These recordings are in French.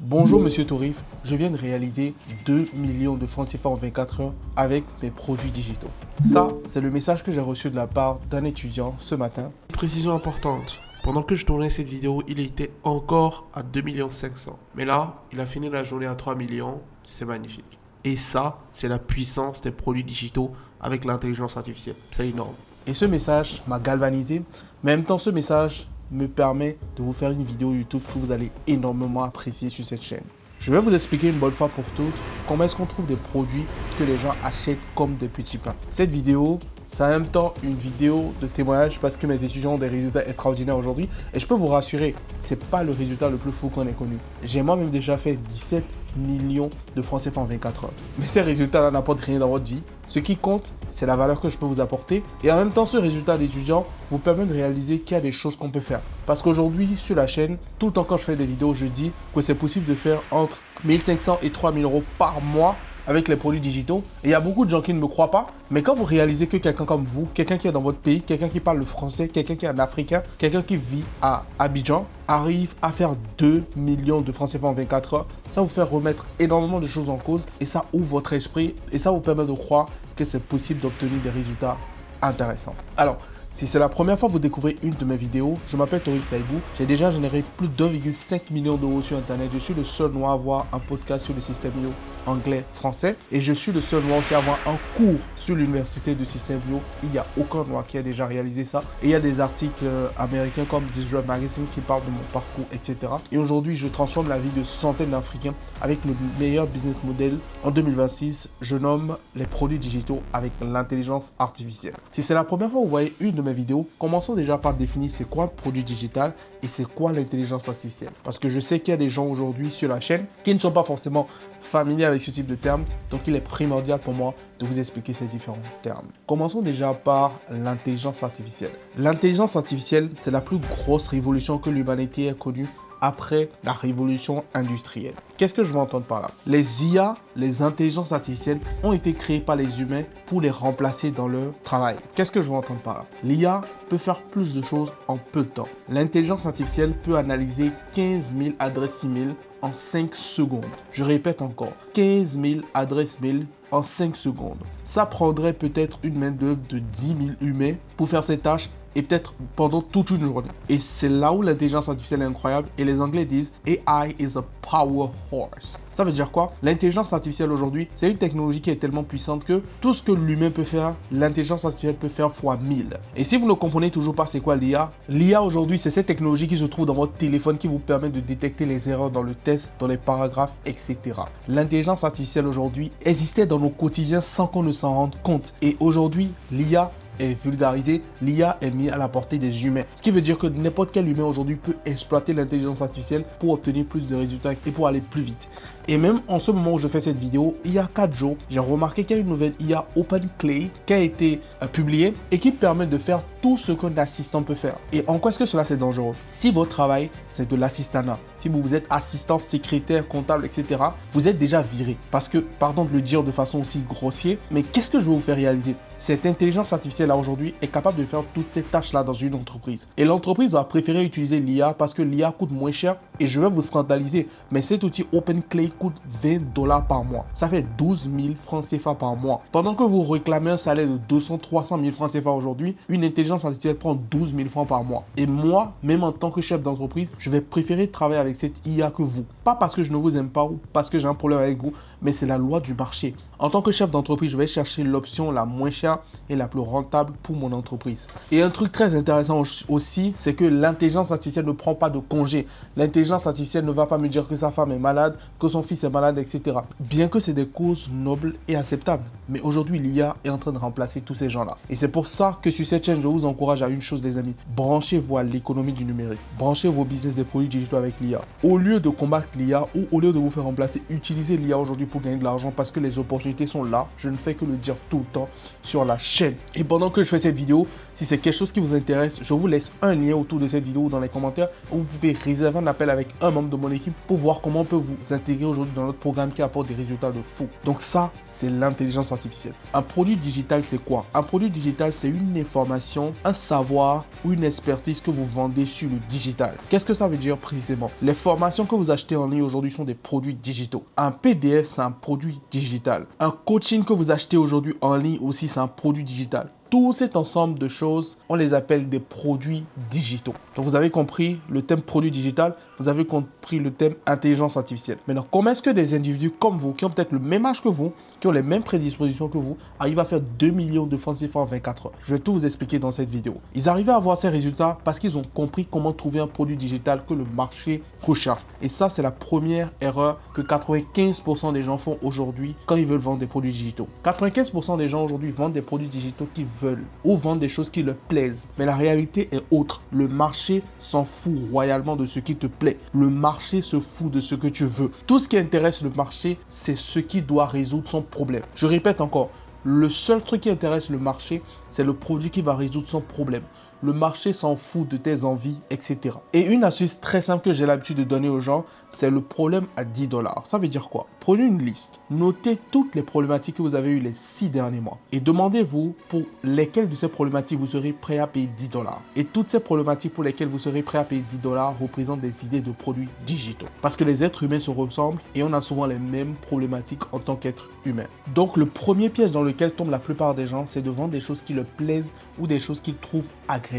Bonjour Monsieur Tourif, je viens de réaliser 2 millions de francs CFA en 24 heures avec mes produits digitaux. Ça, c'est le message que j'ai reçu de la part d'un étudiant ce matin. Précision importante. Pendant que je tournais cette vidéo, il était encore à 2,5 millions. Mais là, il a fini la journée à 3 millions. C'est magnifique. Et ça, c'est la puissance des produits digitaux avec l'intelligence artificielle. C'est énorme. Et ce message m'a galvanisé. Mais en même temps, ce message me permet de vous faire une vidéo YouTube que vous allez énormément apprécier sur cette chaîne. Je vais vous expliquer une bonne fois pour toutes comment est-ce qu'on trouve des produits que les gens achètent comme des petits pains. Cette vidéo, c'est en même temps une vidéo de témoignage parce que mes étudiants ont des résultats extraordinaires aujourd'hui. Et je peux vous rassurer, ce n'est pas le résultat le plus fou qu'on ait connu. J'ai moi-même déjà fait 17 millions de francs CFA en 24 heures. Mais ces résultats-là n'apportent rien dans votre vie. Ce qui compte, c'est la valeur que je peux vous apporter. Et en même temps, ce résultat d'étudiant vous permet de réaliser qu'il y a des choses qu'on peut faire. Parce qu'aujourd'hui, sur la chaîne, tout le temps quand je fais des vidéos, je dis que c'est possible de faire entre 1500 et 3000 euros par mois avec les produits digitaux. Et il y a beaucoup de gens qui ne me croient pas. Mais quand vous réalisez que quelqu'un comme vous, quelqu'un qui est dans votre pays, quelqu'un qui parle le français, quelqu'un qui est un Africain, quelqu'un qui vit à Abidjan, arrive à faire 2 millions de francs CFA en 24 heures, ça vous fait remettre énormément de choses en cause et ça ouvre votre esprit et ça vous permet de croire que c'est possible d'obtenir des résultats intéressants. Alors, si c'est la première fois que vous découvrez une de mes vidéos, je m'appelle Tourif Saïbou. J'ai déjà généré plus de 1,5 million d'euros sur Internet. Je suis le seul noir à avoir un podcast sur le système bio anglais-français. Et je suis le seul noir aussi à avoir un cours sur l'université de système bio. Il n'y a aucun noir qui a déjà réalisé ça. Et il y a des articles américains comme Disrupt Magazine qui parlent de mon parcours, etc. Et aujourd'hui, je transforme la vie de centaines d'Africains avec le meilleur business model. En 2026, je nomme les produits digitaux avec l'intelligence artificielle. Si c'est la première fois que vous voyez une de mes vidéos, commençons déjà par définir c'est quoi un produit digital et c'est quoi l'intelligence artificielle. Parce que je sais qu'il y a des gens aujourd'hui sur la chaîne qui ne sont pas forcément familiers avec ce type de termes, donc il est primordial pour moi de vous expliquer ces différents termes. Commençons déjà par l'intelligence artificielle. L'intelligence artificielle, c'est la plus grosse révolution que l'humanité ait connue après la révolution industrielle. Qu'est-ce que je veux entendre par là? Les IA, les intelligences artificielles, ont été créées par les humains pour les remplacer dans leur travail. Qu'est-ce que je veux entendre par là? L'IA peut faire plus de choses en peu de temps. L'intelligence artificielle peut analyser 15 000 adresses email en 5 secondes. Je répète encore, 15 000 adresses mail en 5 secondes. Ça prendrait peut-être une main-d'œuvre de 10 000 humains pour faire ces tâches et peut-être pendant toute une journée. Et c'est là où l'intelligence artificielle est incroyable et les Anglais disent AI is a power horse. Ça veut dire quoi? L'intelligence artificielle aujourd'hui, c'est une technologie qui est tellement puissante que tout ce que l'humain peut faire, l'intelligence artificielle peut faire fois 1000. Et si vous ne comprenez toujours pas c'est quoi l'IA, l'IA aujourd'hui, c'est cette technologie qui se trouve dans votre téléphone qui vous permet de détecter les erreurs dans le test, dans les paragraphes, etc. L'intelligence artificielle aujourd'hui existait dans nos quotidiens sans qu'on ne s'en rende compte. Et aujourd'hui, l'IA est vulgarisé, l'IA est mis à la portée des humains. Ce qui veut dire que n'importe quel humain aujourd'hui peut exploiter l'intelligence artificielle pour obtenir plus de résultats et pour aller plus vite. Et même en ce moment où je fais cette vidéo, il y a 4 jours, j'ai remarqué qu'il y a une nouvelle IA OpenClay qui a été publiée et qui permet de faire tout ce qu'un assistant peut faire. Et en quoi est-ce que cela c'est dangereux? Si votre travail c'est de l'assistanat, si vous êtes assistant, secrétaire, comptable, etc., vous êtes déjà viré. Parce que, pardon de le dire de façon aussi grossière, mais qu'est-ce que je vais vous faire réaliser? Cette intelligence artificielle là aujourd'hui est capable de faire toutes ces tâches là dans une entreprise. Et l'entreprise va préférer utiliser l'IA parce que l'IA coûte moins cher. Et je vais vous scandaliser, mais cet outil OpenClay coûte 20 $ par mois. Ça fait 12 000 francs CFA par mois. Pendant que vous réclamez un salaire de 200, 300 000 francs CFA aujourd'hui, une intelligence artificielle prend 12 000 francs par mois. Et moi, même en tant que chef d'entreprise, je vais préférer travailler avec cette IA que vous. Pas parce que je ne vous aime pas ou parce que j'ai un problème avec vous, mais c'est la loi du marché. En tant que chef d'entreprise, je vais chercher l'option la moins chère et la plus rentable pour mon entreprise. Et un truc très intéressant aussi, c'est que l'intelligence artificielle ne prend pas de congé. L'intelligence artificielle ne va pas me dire que sa femme est malade, que son fils est malade, etc. Bien que c'est des causes nobles et acceptables. Mais aujourd'hui, l'IA est en train de remplacer tous ces gens-là. Et c'est pour ça que sur cette chaîne, je vous encourage à une chose, les amis. Branchez-vous à l'économie du numérique. Branchez vos business des produits digitaux avec l'IA. Au lieu de combattre l'IA ou au lieu de vous faire remplacer, utilisez l'IA aujourd'hui pour gagner de l'argent parce que les opportunités sont là. Je ne fais que le dire tout le temps sur sur la chaîne. Et pendant que je fais cette vidéo, si c'est quelque chose qui vous intéresse, je vous laisse un lien autour de cette vidéo ou dans les commentaires où vous pouvez réserver un appel avec un membre de mon équipe pour voir comment on peut vous intégrer aujourd'hui dans notre programme qui apporte des résultats de fou. Donc ça, c'est l'intelligence artificielle. Un produit digital, c'est quoi? Un produit digital, c'est une information, un savoir ou une expertise que vous vendez sur le digital. Qu'est-ce que ça veut dire précisément? Les formations que vous achetez en ligne aujourd'hui sont des produits digitaux. Un PDF, c'est un produit digital. Un coaching que vous achetez aujourd'hui en ligne aussi, c'est un produit digital. Tout cet ensemble de choses, on les appelle des produits digitaux. Donc, vous avez compris le thème produit digital, vous avez compris le thème intelligence artificielle. Maintenant, comment est-ce que des individus comme vous, qui ont peut-être le même âge que vous, qui ont les mêmes prédispositions que vous, arrivent à faire 2 millions de francs CFA en 24 heures? Je vais tout vous expliquer dans cette vidéo. Ils arrivent à avoir ces résultats parce qu'ils ont compris comment trouver un produit digital que le marché recherche. Et ça, c'est la première erreur que 95% des gens font aujourd'hui quand ils veulent vendre des produits digitaux. 95% des gens aujourd'hui vendent des produits digitaux qu'ils veulent ou vendent des choses qui leur plaisent. Mais la réalité est autre. Le marché s'en fout royalement de ce qui te plaît. Le marché se fout de ce que tu veux. Tout ce qui intéresse le marché, c'est ce qui doit résoudre son problème. Je répète encore, le seul truc qui intéresse le marché, c'est le produit qui va résoudre son problème. Le marché s'en fout de tes envies, etc. Et une astuce très simple que j'ai l'habitude de donner aux gens, c'est le problème à 10 $. Ça veut dire quoi? Prenez une liste, notez toutes les problématiques que vous avez eues les 6 derniers mois et demandez-vous pour lesquelles de ces problématiques vous serez prêt à payer 10 $. Et toutes ces problématiques pour lesquelles vous serez prêt à payer 10 $ représentent des idées de produits digitaux. Parce que les êtres humains se ressemblent et on a souvent les mêmes problématiques en tant qu'être humain. Donc le premier piège dans lequel tombent la plupart des gens, c'est de vendre des choses qui leur plaisent ou des choses qu'ils trouvent agréables.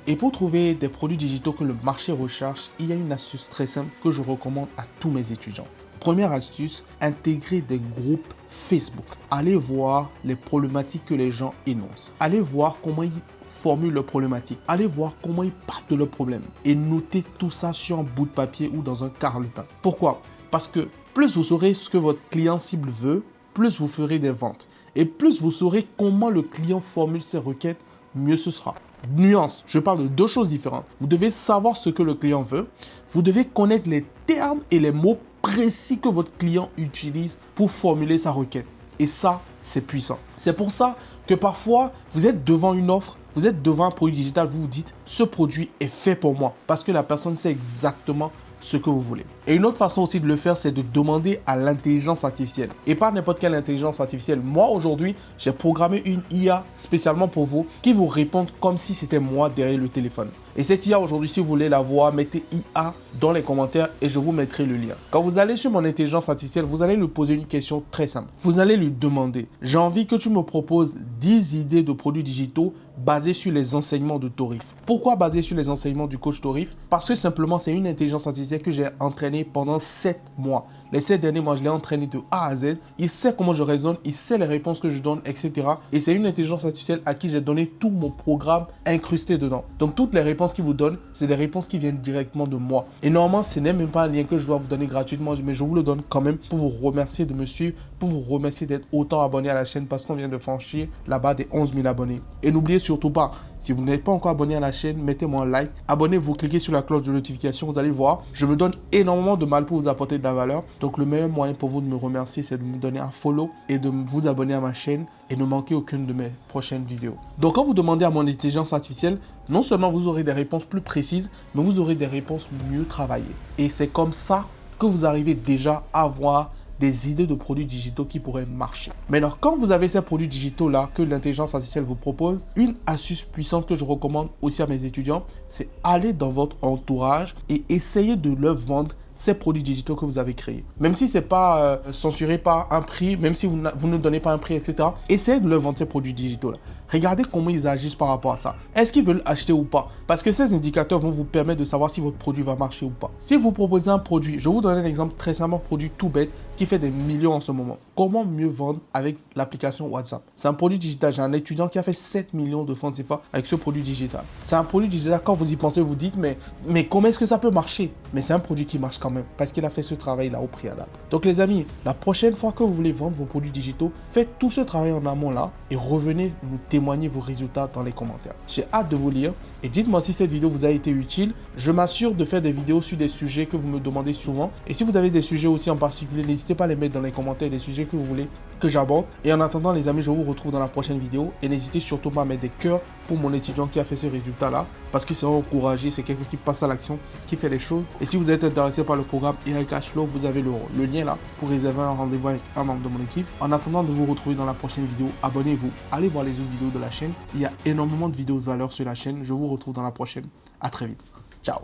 Et pour trouver des produits digitaux que le marché recherche, il y a une astuce très simple que je recommande à tous mes étudiants. Première astuce, intégrer des groupes Facebook. Allez voir les problématiques que les gens énoncent. Allez voir comment ils formulent leurs problématiques. Allez voir comment ils parlent de leurs problèmes. Et notez tout ça sur un bout de papier ou dans un calepin. Pourquoi? Parce que plus vous saurez ce que votre client cible veut, plus vous ferez des ventes. Et plus vous saurez comment le client formule ses requêtes, mieux ce sera. Nuance, je parle de deux choses différentes. Vous devez savoir ce que le client veut. Vous devez connaître les termes et les mots précis que votre client utilise pour formuler sa requête. Et ça, c'est puissant. C'est pour ça que parfois, vous êtes devant une offre, vous êtes devant un produit digital, vous vous dites, ce produit est fait pour moi. Parce que la personne sait exactement ce que vous voulez. Et une autre façon aussi de le faire, c'est de demander à l'intelligence artificielle. Et pas n'importe quelle intelligence artificielle. Moi, aujourd'hui, j'ai programmé une IA spécialement pour vous qui vous répond comme si c'était moi derrière le téléphone. Et cette IA aujourd'hui, si vous voulez la voir, mettez IA dans les commentaires et je vous mettrai le lien. Quand vous allez sur mon intelligence artificielle, vous allez lui poser une question très simple. Vous allez lui demander, j'ai envie que tu me proposes 10 idées de produits digitaux basés sur les enseignements de Torif. Pourquoi basés sur les enseignements du coach Torif? Parce que simplement, c'est une intelligence artificielle que j'ai entraînée pendant 7 mois. Les 7 derniers mois, je l'ai entraîné de A à Z. Il sait comment je raisonne, il sait les réponses que je donne, etc. Et c'est une intelligence artificielle à qui j'ai donné tout mon programme incrusté dedans. Donc, toutes les réponses qu'il vous donne, c'est des réponses qui viennent directement de moi. Et normalement, ce n'est même pas un lien que je dois vous donner gratuitement, mais je vous le donne quand même pour vous remercier de me suivre, pour vous remercier d'être autant abonné à la chaîne parce qu'on vient de franchir là-bas des 11 000 abonnés. Et n'oubliez surtout pas, si vous n'êtes pas encore abonné à la chaîne, mettez-moi un like, abonnez-vous, cliquez sur la cloche de notification, vous allez voir, je me donne énormément de mal pour vous apporter de la valeur. Donc le meilleur moyen pour vous de me remercier, c'est de me donner un follow et de vous abonner à ma chaîne et ne manquer aucune de mes prochaines vidéos. Donc quand vous demandez à mon intelligence artificielle, non seulement vous aurez des réponses plus précises, mais vous aurez des réponses mieux travaillées. Et c'est comme ça que vous arrivez déjà à avoir des idées de produits digitaux qui pourraient marcher. Maintenant, quand vous avez ces produits digitaux-là que l'intelligence artificielle vous propose, une astuce puissante que je recommande aussi à mes étudiants, c'est aller dans votre entourage et essayer de leur vendre ces produits digitaux que vous avez créés. Même si ce n'est pas censuré par un prix, même si vous ne donnez pas un prix, etc., essayez de leur vendre ces produits digitaux-là. Regardez comment ils agissent par rapport à ça. Est-ce qu'ils veulent acheter ou pas? Parce que ces indicateurs vont vous permettre de savoir si votre produit va marcher ou pas. Si vous proposez un produit, je vais vous donner un exemple très simple, un produit tout bête qui fait des millions en ce moment. Comment mieux vendre avec l'application WhatsApp? C'est un produit digital. J'ai un étudiant qui a fait 7 millions de francs CFA avec ce produit digital. C'est un produit digital, quand vous y pensez, vous dites, mais comment est-ce que ça peut marcher? Mais c'est un produit qui marche quand même parce qu'il a fait ce travail-là au préalable. Donc les amis, la prochaine fois que vous voulez vendre vos produits digitaux, faites tout ce travail en amont-là et revenez nous témoigner vos résultats dans les commentaires. J'ai hâte de vous lire et dites-moi si cette vidéo vous a été utile. Je m'assure de faire des vidéos sur des sujets que vous me demandez souvent. Et si vous avez des sujets aussi en particulier, n'hésitez pas à les mettre dans les commentaires, des sujets projets que vous voulez que j'aborde. Et en attendant les amis, je vous retrouve dans la prochaine vidéo. Et n'hésitez surtout pas à mettre des cœurs pour mon étudiant qui a fait ce résultat-là. Parce que c'est encouragé, c'est quelqu'un qui passe à l'action, qui fait les choses. Et si vous êtes intéressé par le programme AI Cashflow, vous avez le lien là pour réserver un rendez-vous avec un membre de mon équipe. En attendant de vous retrouver dans la prochaine vidéo, abonnez-vous. Allez voir les autres vidéos de la chaîne. Il y a énormément de vidéos de valeur sur la chaîne. Je vous retrouve dans la prochaine. À très vite. Ciao.